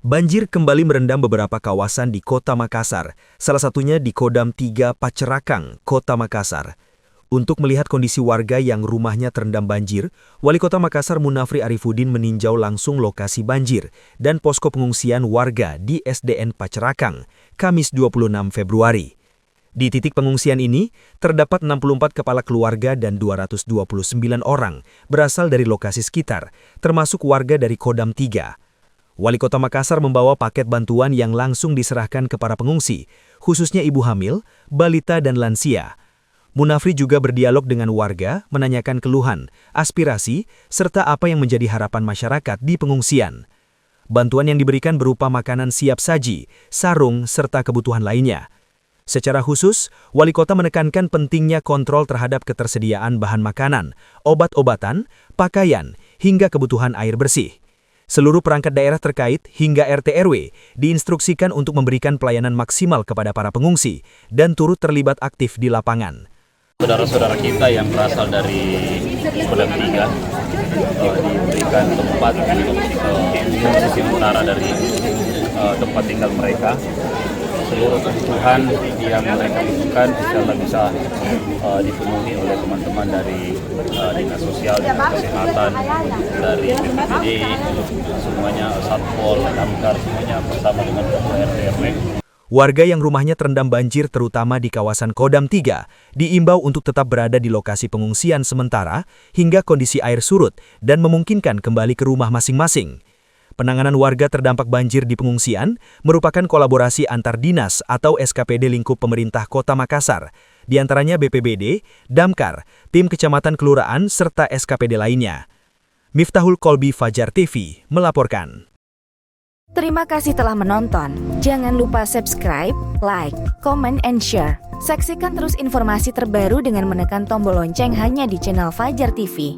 Banjir kembali merendam beberapa kawasan di Kota Makassar, salah satunya di Kodam 3 Pacerakang, Kota Makassar. Untuk melihat kondisi warga yang rumahnya terendam banjir, Wali Kota Makassar Munafri Arifuddin meninjau langsung lokasi banjir dan posko pengungsian warga di SDN Pacerakang, Kamis 26 Februari. Di titik pengungsian ini, terdapat 64 kepala keluarga dan 229 orang berasal dari lokasi sekitar, termasuk warga dari Kodam 3. Wali Kota Makassar membawa paket bantuan yang langsung diserahkan ke para pengungsi, khususnya ibu hamil, balita dan lansia. Munafri juga berdialog dengan warga, menanyakan keluhan, aspirasi, serta apa yang menjadi harapan masyarakat di pengungsian. Bantuan yang diberikan berupa makanan siap saji, sarung, serta kebutuhan lainnya. Secara khusus, Wali Kota menekankan pentingnya kontrol terhadap ketersediaan bahan makanan, obat-obatan, pakaian, hingga kebutuhan air bersih. Seluruh perangkat daerah terkait hingga RT RW diinstruksikan untuk memberikan pelayanan maksimal kepada para pengungsi dan turut terlibat aktif di lapangan. Saudara-saudara kita yang berasal dari Kodam 3 diberikan tempat untuk mengungsi sementara dari tempat tinggal mereka. Seluruh kebutuhan yang mereka butuhkan bisa dipenuhi oleh teman-teman dari Dinas Sosial, Dinas Kesehatan, dari BPBD, semuanya Satpol, Damkar, semuanya bersama dengan RT RW. Warga yang rumahnya terendam banjir terutama di kawasan Kodam 3 diimbau untuk tetap berada di lokasi pengungsian sementara hingga kondisi air surut dan memungkinkan kembali ke rumah masing-masing. Penanganan warga terdampak banjir di pengungsian merupakan kolaborasi antar dinas atau SKPD lingkup pemerintah Kota Makassar, di antaranya BPBD, Damkar, tim kecamatan kelurahan, serta SKPD lainnya. Miftahul Kolbi, Fajar TV, melaporkan. Terima kasih telah menonton. Jangan lupa subscribe, like, comment, and share. Saksikan terus informasi terbaru dengan menekan tombol lonceng hanya di channel Fajar TV.